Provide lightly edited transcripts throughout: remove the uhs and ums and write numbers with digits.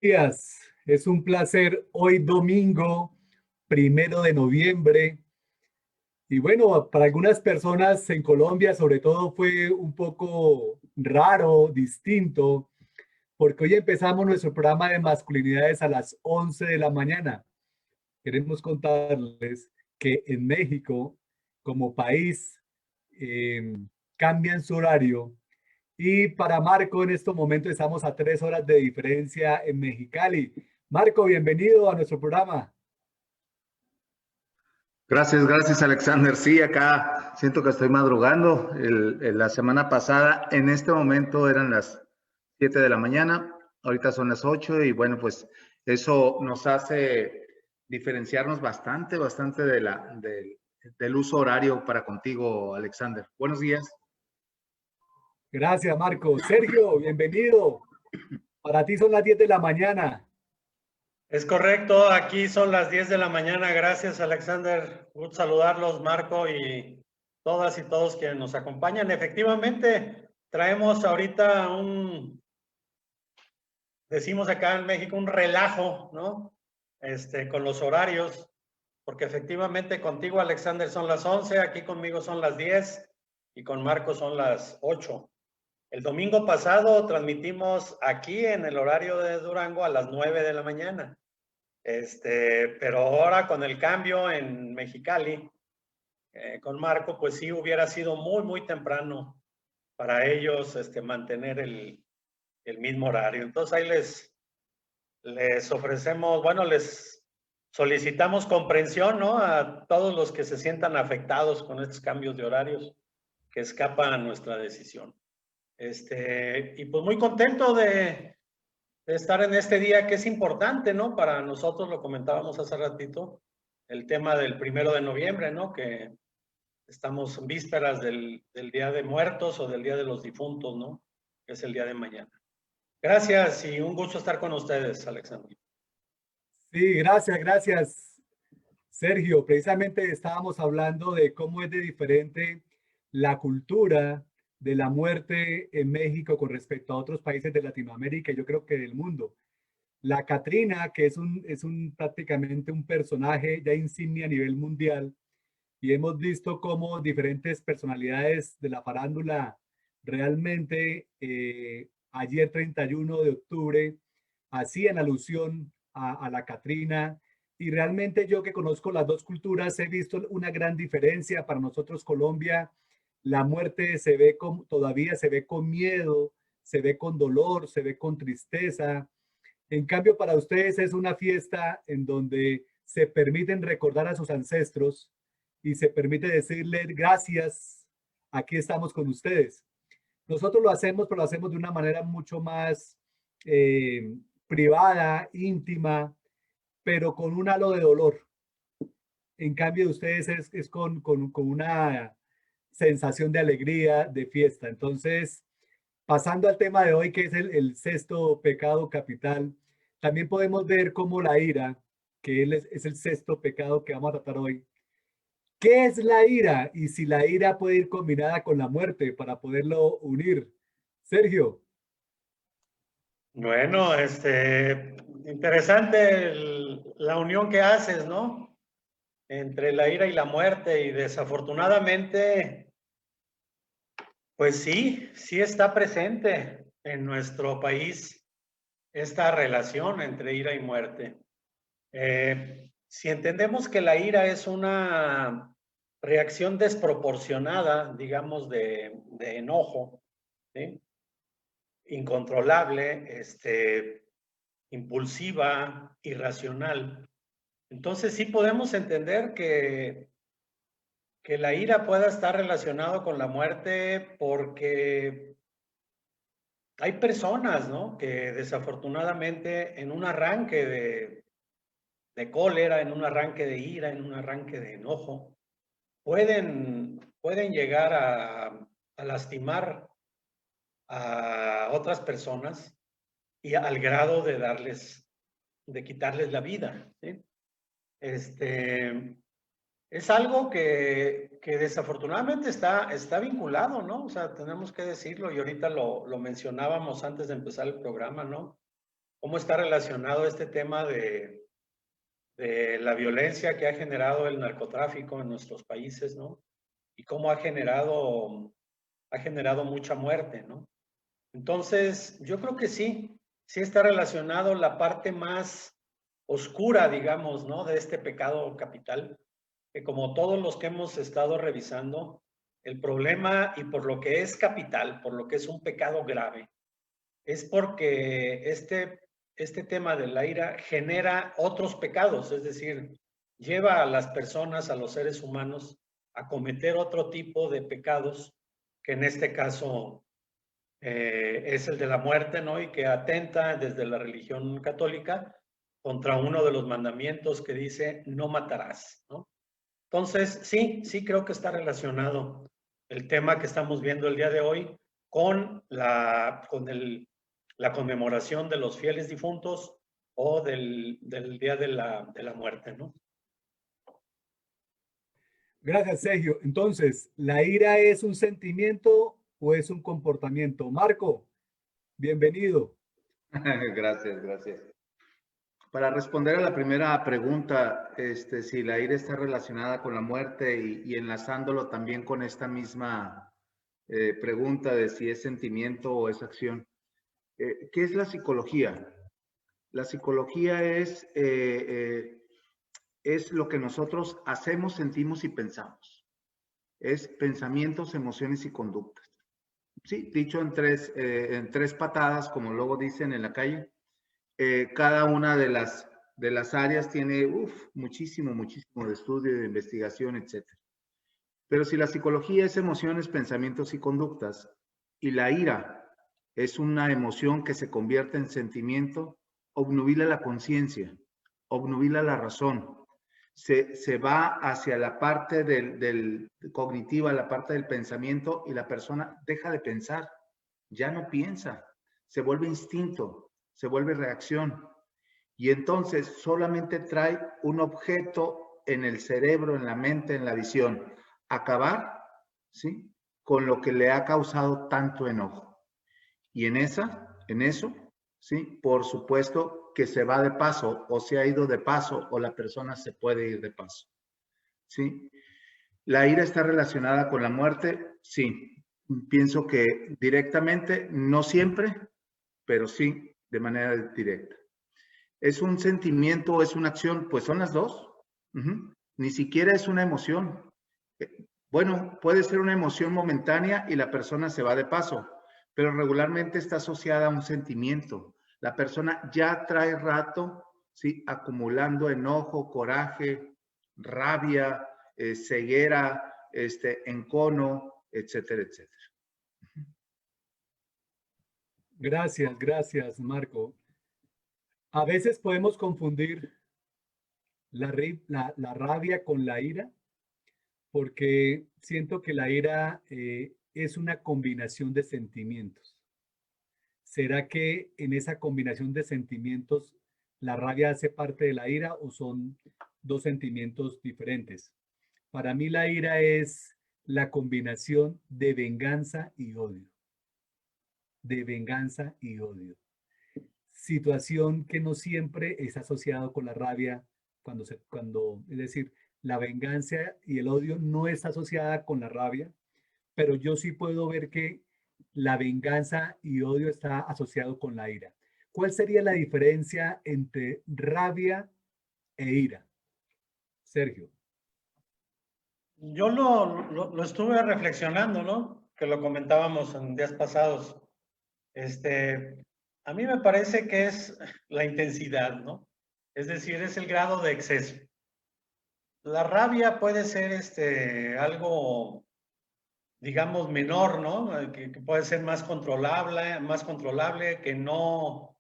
Días. Es un placer hoy domingo, 1 de noviembre. Y bueno, para algunas personas en Colombia sobre todo fue un poco raro, distinto, porque hoy empezamos nuestro programa de masculinidades a las 11 de la mañana. Queremos contarles que en México, como país, eh, cambian su horario. Y para Marco, en estos momentos estamos a 3 horas de diferencia en Mexicali. Marco, bienvenido a nuestro programa. Gracias, gracias Alexander. Sí, acá siento que estoy madrugando. La semana pasada, en este momento eran las 7 de la mañana, ahorita son las 8 y bueno, pues eso nos hace diferenciarnos bastante del uso horario para contigo, Alexander. Buenos días. Gracias, Marco. Sergio, bienvenido. Para ti son las 10 de la mañana. Es correcto, aquí son las 10 de la mañana. Gracias, Alexander. Gusto saludarlos, Marco, y todas y todos quienes nos acompañan. Efectivamente, traemos ahorita decimos acá en México, un relajo, ¿no? Con los horarios, porque efectivamente contigo, Alexander, son las 11, aquí conmigo son las 10 y con Marco son las 8. El domingo pasado transmitimos aquí en el horario de Durango a las 9 de la mañana. Pero ahora con el cambio en Mexicali, con Marco, pues sí hubiera sido muy temprano para ellos mantener el mismo horario. Entonces ahí les ofrecemos, bueno, les solicitamos comprensión, ¿no? A todos los que se sientan afectados con estos cambios de horarios que escapan a nuestra decisión. Y pues muy contento de estar en este día que es importante, ¿no? Para nosotros, lo comentábamos hace ratito, el tema del 1 de noviembre, ¿no? Que estamos en vísperas del Día de Muertos o del Día de los Difuntos, ¿no? Que es el día de mañana. Gracias y un gusto estar con ustedes, Alexander. Sí, gracias, Sergio. Precisamente estábamos hablando de cómo es de diferente la cultura de la muerte en México con respecto a otros países de Latinoamérica y yo creo que del mundo. La Catrina, que es prácticamente un personaje ya insignia a nivel mundial, y hemos visto cómo diferentes personalidades de la farándula realmente ayer 31 de octubre hacían alusión a la Catrina, y realmente yo que conozco las dos culturas he visto una gran diferencia. Para nosotros Colombia la muerte todavía se ve con miedo, se ve con dolor, se ve con tristeza. En cambio, para ustedes es una fiesta en donde se permiten recordar a sus ancestros y se permite decirle gracias, aquí estamos con ustedes. Nosotros lo hacemos, pero lo hacemos de una manera mucho más eh, privada, íntima, pero con un halo de dolor. En cambio, de ustedes es con una sensación de alegría, de fiesta. Entonces, pasando al tema de hoy, que es el sexto pecado capital, también podemos ver cómo la ira, que es el sexto pecado que vamos a tratar hoy. ¿Qué es la ira? Y si la ira puede ir combinada con la muerte para poderlo unir. Sergio. Bueno, interesante la unión que haces, ¿no? Entre la ira y la muerte, y desafortunadamente, pues sí está presente en nuestro país esta relación entre ira y muerte. Si entendemos que la ira es una reacción desproporcionada, digamos, de enojo, ¿sí? Incontrolable, impulsiva, irracional. Entonces sí podemos entender que la ira pueda estar relacionado con la muerte, porque hay personas, ¿no? Que desafortunadamente en un arranque de cólera, en un arranque de ira, en un arranque de enojo, pueden llegar a lastimar a otras personas, y al grado de quitarles la vida, ¿sí? Es algo que desafortunadamente está vinculado, ¿no? O sea, tenemos que decirlo, y ahorita lo mencionábamos antes de empezar el programa, ¿no? cómo está relacionado este tema de la violencia que ha generado el narcotráfico en nuestros países, ¿no? Y cómo ha generado mucha muerte, ¿no? Entonces, yo creo que sí está relacionado la parte más oscura, digamos, ¿no? De este pecado capital, que como todos los que hemos estado revisando, el problema y por lo que es capital, por lo que es un pecado grave, es porque este tema de la ira genera otros pecados, es decir, lleva a las personas, a los seres humanos, a cometer otro tipo de pecados, que en este caso es el de la muerte, ¿no? Y que atenta desde la religión católica contra uno de los mandamientos que dice no matarás, ¿no? Entonces, sí creo que está relacionado el tema que estamos viendo el día de hoy con la conmemoración de los fieles difuntos o del día de la muerte, ¿no? Gracias, Sergio. Entonces, ¿la ira es un sentimiento o es un comportamiento? Marco, bienvenido. Gracias, gracias. Para responder a la primera pregunta, si la ira está relacionada con la muerte y enlazándolo también con esta misma pregunta de si es sentimiento o es acción. ¿Qué es la psicología? La psicología es lo que nosotros hacemos, sentimos y pensamos. Es pensamientos, emociones y conductas. Sí, dicho en tres patadas, como luego dicen en la calle. Cada una de las áreas tiene muchísimo de estudio, de investigación, etc. Pero si la psicología es emociones, pensamientos y conductas, y la ira es una emoción que se convierte en sentimiento, obnubila la conciencia, obnubila la razón, se va hacia la parte del cognitiva, la parte del pensamiento, y la persona deja de pensar, ya no piensa, se vuelve instinto, se vuelve reacción, y entonces solamente trae un objeto en el cerebro, en la mente, en la visión, acabar, ¿sí?, con lo que le ha causado tanto enojo. Y en eso, ¿sí?, por supuesto que se va de paso, o se ha ido de paso, o la persona se puede ir de paso, ¿sí? ¿La ira está relacionada con la muerte? Sí. Pienso que directamente, no siempre, pero sí de manera directa. ¿Es un sentimiento o es una acción? Pues son las dos. Ni siquiera es una emoción. Bueno, puede ser una emoción momentánea y la persona se va de paso, pero regularmente está asociada a un sentimiento. La persona ya trae rato, ¿sí?, acumulando enojo, coraje, rabia, ceguera, encono, etcétera, etcétera. Gracias, Marco. A veces podemos confundir la rabia con la ira, porque siento que la ira es una combinación de sentimientos. ¿Será que en esa combinación de sentimientos la rabia hace parte de la ira o son dos sentimientos diferentes? Para mí la ira es la combinación de venganza y odio. De venganza y odio. Situación que no siempre es asociado con la rabia es decir, la venganza y el odio no está asociada con la rabia, pero yo sí puedo ver que la venganza y odio está asociado con la ira. ¿Cuál sería la diferencia entre rabia e ira? Sergio. Yo lo estuve reflexionando, ¿no? Que lo comentábamos en días pasados. A mí me parece que es la intensidad, ¿no? Es decir, es el grado de exceso. La rabia puede ser algo, digamos, menor, ¿no? Que puede ser más controlable, que no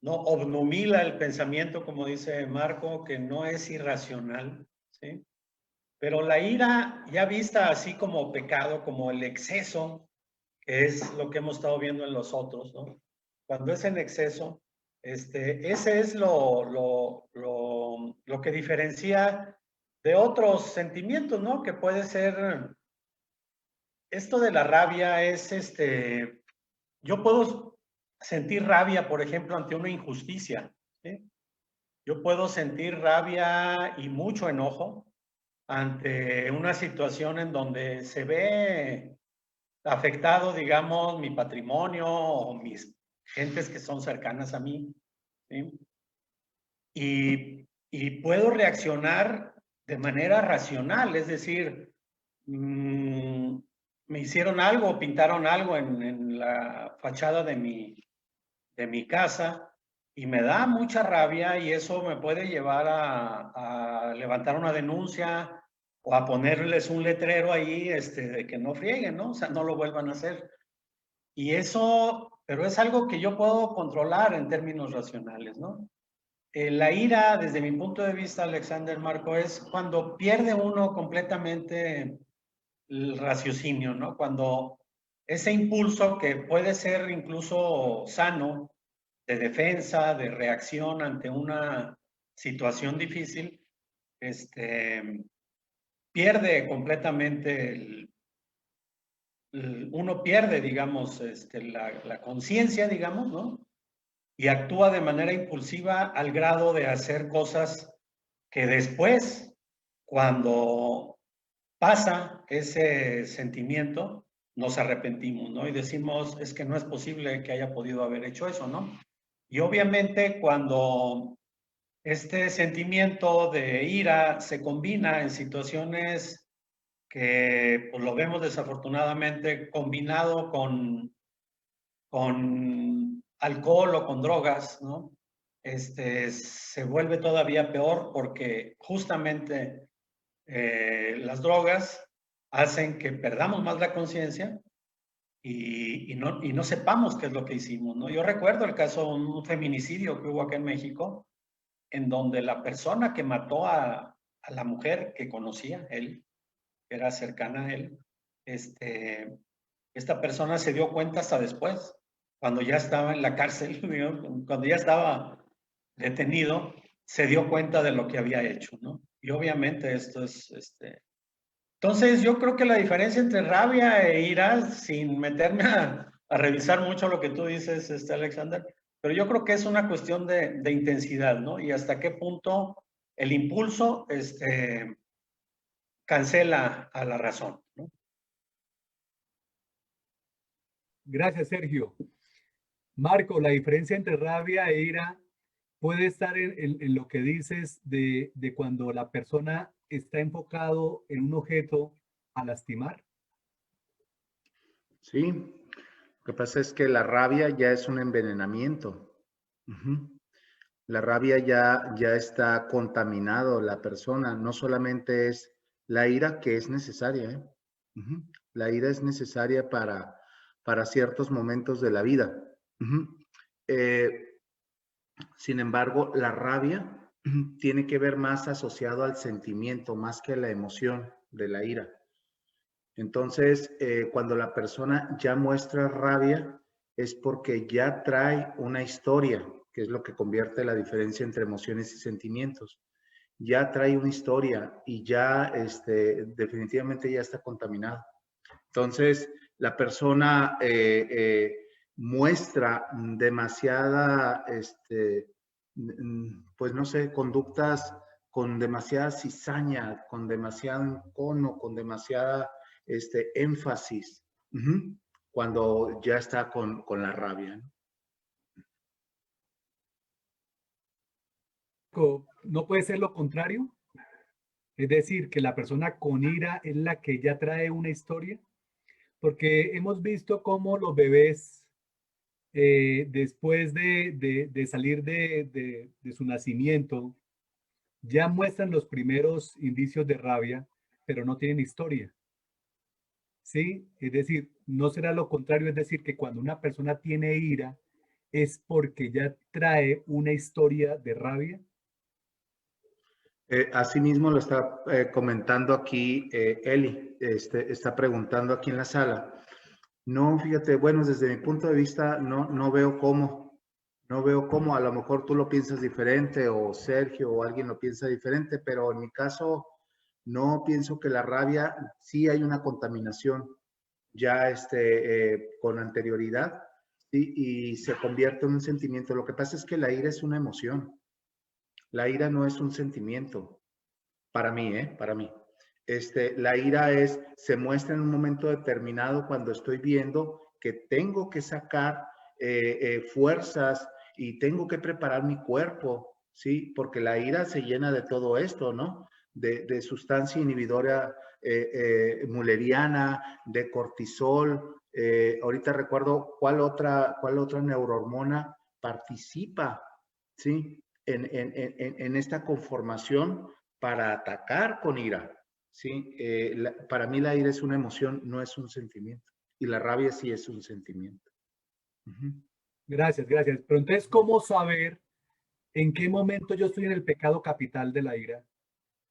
obnubila el pensamiento, como dice Marco, que no es irracional, ¿sí? Pero la ira, ya vista así como pecado, como el exceso, que es lo que hemos estado viendo en los otros, ¿no? Cuando es en exceso, ese es lo que diferencia de otros sentimientos, ¿no? Que puede ser, esto de la rabia es, yo puedo sentir rabia, por ejemplo, ante una injusticia, ¿sí? Yo puedo sentir rabia y mucho enojo ante una situación en donde se ve afectado, digamos, mi patrimonio o mis gentes que son cercanas a mí, ¿sí? Y puedo reaccionar de manera racional, es decir, me hicieron algo, pintaron algo en la fachada de mi casa y me da mucha rabia y eso me puede llevar a levantar una denuncia o a ponerles un letrero ahí de que no frieguen, ¿no? O sea, no lo vuelvan a hacer. Y eso, pero es algo que yo puedo controlar en términos racionales, ¿no? La ira, desde mi punto de vista, Alexander Marco, es cuando pierde uno completamente el raciocinio, ¿no? Cuando ese impulso que puede ser incluso sano, de defensa, de reacción ante una situación difícil, pierde completamente uno pierde, digamos, la conciencia, digamos, ¿no? Y actúa de manera impulsiva al grado de hacer cosas que después, cuando pasa ese sentimiento, nos arrepentimos, ¿no? Y decimos, es que no es posible que haya podido haber hecho eso, ¿no? Y obviamente cuando este sentimiento de ira se combina en situaciones que pues, lo vemos desafortunadamente combinado con alcohol o con drogas, ¿no? Se vuelve todavía peor porque justamente las drogas hacen que perdamos más la conciencia y no sepamos qué es lo que hicimos, ¿no? Yo recuerdo el caso de un feminicidio que hubo acá en México, en donde la persona que mató a la mujer que conocía, él, que era cercana a él, esta persona se dio cuenta hasta después, cuando ya estaba en la cárcel, cuando ya estaba detenido, se dio cuenta de lo que había hecho, ¿no? Y obviamente esto es, Entonces yo creo que la diferencia entre rabia e ira, sin meterme a revisar mucho lo que tú dices, Alexander, pero yo creo que es una cuestión de intensidad, ¿no? Y hasta qué punto el impulso, cancela a la razón, ¿no? Gracias, Sergio. Marco, la diferencia entre rabia e ira puede estar en lo que dices de cuando la persona está enfocado en un objeto a lastimar. Sí, lo que pasa es que la rabia ya es un envenenamiento. La rabia ya está contaminado la persona. No solamente es la ira que es necesaria, ¿eh? La ira es necesaria para ciertos momentos de la vida. Sin embargo, la rabia tiene que ver más asociado al sentimiento, más que a la emoción de la ira. Entonces, cuando la persona ya muestra rabia, es porque ya trae una historia, que es lo que convierte la diferencia entre emociones y sentimientos. Ya trae una historia y ya definitivamente ya está contaminado. Entonces, la persona muestra demasiada, pues no sé, conductas con demasiada cizaña, con demasiado encono, con demasiada énfasis, cuando ya está con la rabia, ¿no? ¿No puede ser lo contrario? Es decir, que la persona con ira es la que ya trae una historia, porque hemos visto cómo los bebés, después de salir de su nacimiento, ya muestran los primeros indicios de rabia, pero no tienen historia. ¿Sí? Es decir, no será lo contrario, es decir, que cuando una persona tiene ira es porque ya trae una historia de rabia. Asimismo lo está comentando aquí Eli, está preguntando aquí en la sala. No, fíjate, bueno, desde mi punto de vista no veo cómo, a lo mejor tú lo piensas diferente o Sergio o alguien lo piensa diferente, pero en mi caso no pienso que la rabia, sí hay una contaminación ya con anterioridad y se convierte en un sentimiento. Lo que pasa es que la ira es una emoción. La ira no es un sentimiento. Para mí, ¿eh? Para mí. La ira se muestra en un momento determinado cuando estoy viendo que tengo que sacar fuerzas y tengo que preparar mi cuerpo, ¿sí? Porque la ira se llena de todo esto, ¿no? De sustancia inhibidora mulleriana, de cortisol. Ahorita recuerdo cuál otra neurohormona participa, ¿sí? En esta conformación para atacar con ira, ¿sí? Para mí la ira es una emoción, no es un sentimiento. Y la rabia sí es un sentimiento. Gracias, gracias. Pero entonces, ¿cómo saber en qué momento yo estoy en el pecado capital de la ira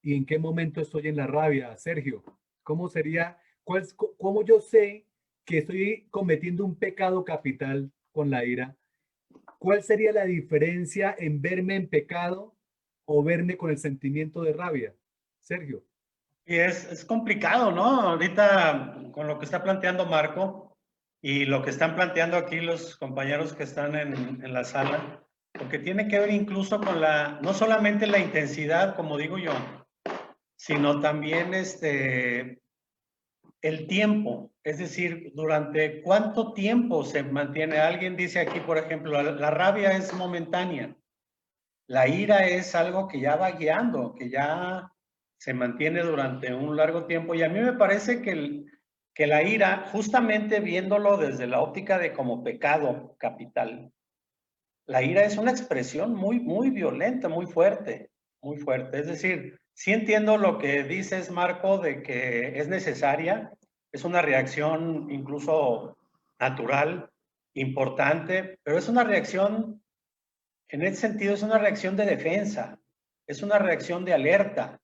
y en qué momento estoy en la rabia, Sergio? ¿Cómo sería, cómo yo sé que estoy cometiendo un pecado capital con la ira? ¿Cuál sería la diferencia en verme en pecado o verme con el sentimiento de rabia, Sergio? Y es complicado, ¿no? Ahorita con lo que está planteando Marco y lo que están planteando aquí los compañeros que están en la sala, porque tiene que ver incluso con no solamente la intensidad, como digo yo, sino también el tiempo, es decir, durante cuánto tiempo se mantiene. Alguien dice aquí, por ejemplo, la rabia es momentánea, la ira es algo que ya va guiando, que ya se mantiene durante un largo tiempo. Y a mí me parece que la ira, justamente viéndolo desde la óptica de como pecado capital, la ira es una expresión muy, muy violenta, muy fuerte, muy fuerte. Es decir, sí entiendo lo que dices, Marco, de que es necesaria, es una reacción incluso natural, importante, pero es una reacción, en ese sentido, es una reacción de defensa, es una reacción de alerta,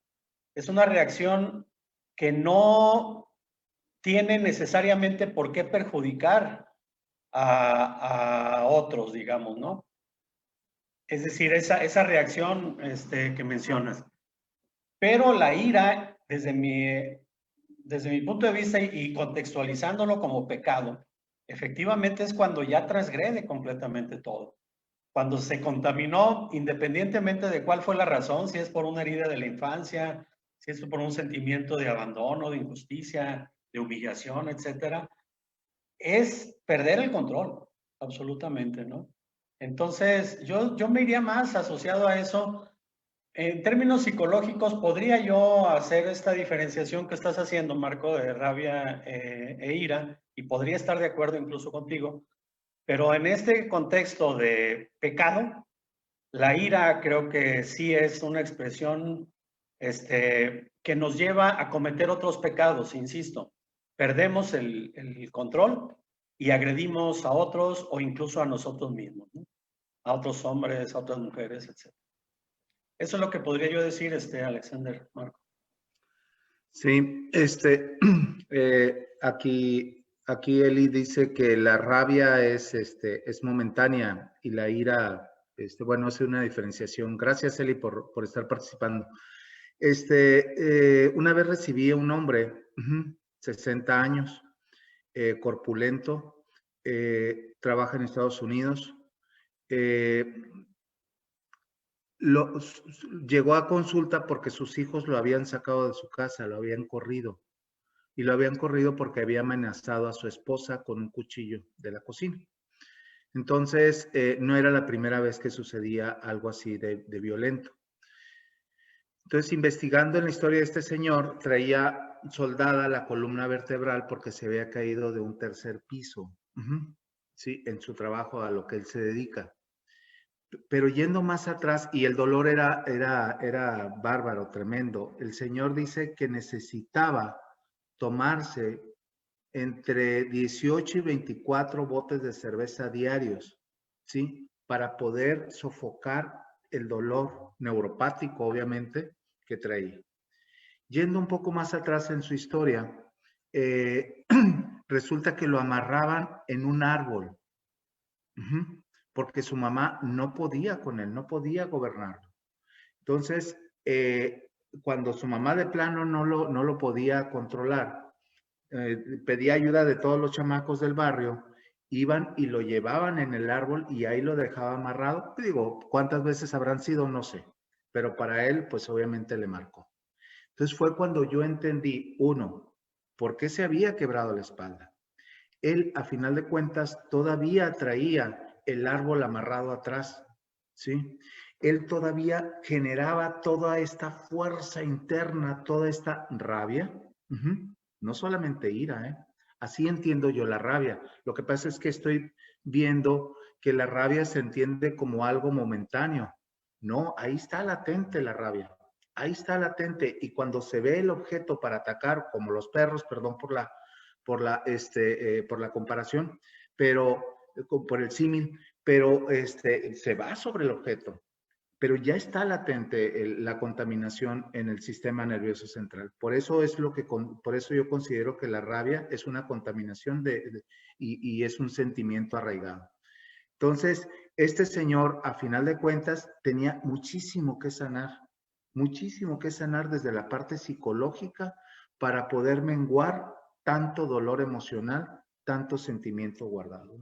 es una reacción que no tiene necesariamente por qué perjudicar a otros, digamos, ¿no? Es decir, esa reacción que mencionas. Pero la ira, desde mi punto de vista y contextualizándolo como pecado, efectivamente es cuando ya transgrede completamente todo. Cuando se contaminó, independientemente de cuál fue la razón, si es por una herida de la infancia, si es por un sentimiento de abandono, de injusticia, de humillación, etcétera, es perder el control, absolutamente, ¿no? Entonces, yo me iría más asociado a eso. En términos psicológicos, ¿podría yo hacer esta diferenciación que estás haciendo, Marco, de rabia e ira? Y podría estar de acuerdo incluso contigo. Pero en este contexto de pecado, la ira creo que sí es una expresión que nos lleva a cometer otros pecados, insisto. Perdemos el control y agredimos a otros o incluso a nosotros mismos, ¿no? A otros hombres, a otras mujeres, etc. Eso es lo que podría yo decir, Alexander, Marco. Sí, aquí Eli dice que la rabia es momentánea y la ira, bueno, hace una diferenciación. Gracias, Eli, por estar participando. Una vez recibí a un hombre, 60 años, corpulento, trabaja en Estados Unidos. Llegó a consulta porque sus hijos lo habían sacado de su casa, lo habían corrido. Y lo habían corrido porque había amenazado a su esposa con un cuchillo de la cocina. Entonces, no era la primera vez que sucedía algo así de violento. Entonces, investigando en la historia de este señor, traía soldada la columna vertebral porque se había caído de un tercer piso, sí, en su trabajo a lo que él se dedica. Pero yendo más atrás, y el dolor era bárbaro, tremendo, el señor dice que necesitaba tomarse entre 18 y 24 botes de cerveza diarios, ¿sí? Para poder sofocar el dolor neuropático, obviamente, que traía. Yendo un poco más atrás en su historia, resulta que lo amarraban en un árbol, porque su mamá no podía con él, no podía gobernarlo. Entonces, cuando su mamá de plano no lo podía controlar, pedía ayuda de todos los chamacos del barrio iban y lo llevaban en el árbol y ahí lo dejaba amarrado. Digo, ¿cuántas veces habrán sido? No sé, pero para él, pues obviamente le marcó. Entonces fue cuando yo entendí, uno, por qué se había quebrado la espalda. Él, a final de cuentas, todavía traía el árbol amarrado atrás, ¿sí? Él todavía generaba toda esta fuerza interna, toda esta rabia, no solamente ira, ¿eh? Así entiendo yo la rabia. Lo que pasa es que estoy viendo que la rabia se entiende como algo momentáneo. No, ahí está latente la rabia. Ahí está latente. Y cuando se ve el objeto para atacar, como los perros, perdón por la comparación, pero por el símil, pero se va sobre el objeto, pero ya está latente la contaminación en el sistema nervioso central. Por eso es por eso yo considero que la rabia es una contaminación y es un sentimiento arraigado. Entonces, este señor, a final de cuentas, tenía muchísimo que sanar desde la parte psicológica para poder menguar tanto dolor emocional, tanto sentimiento guardado.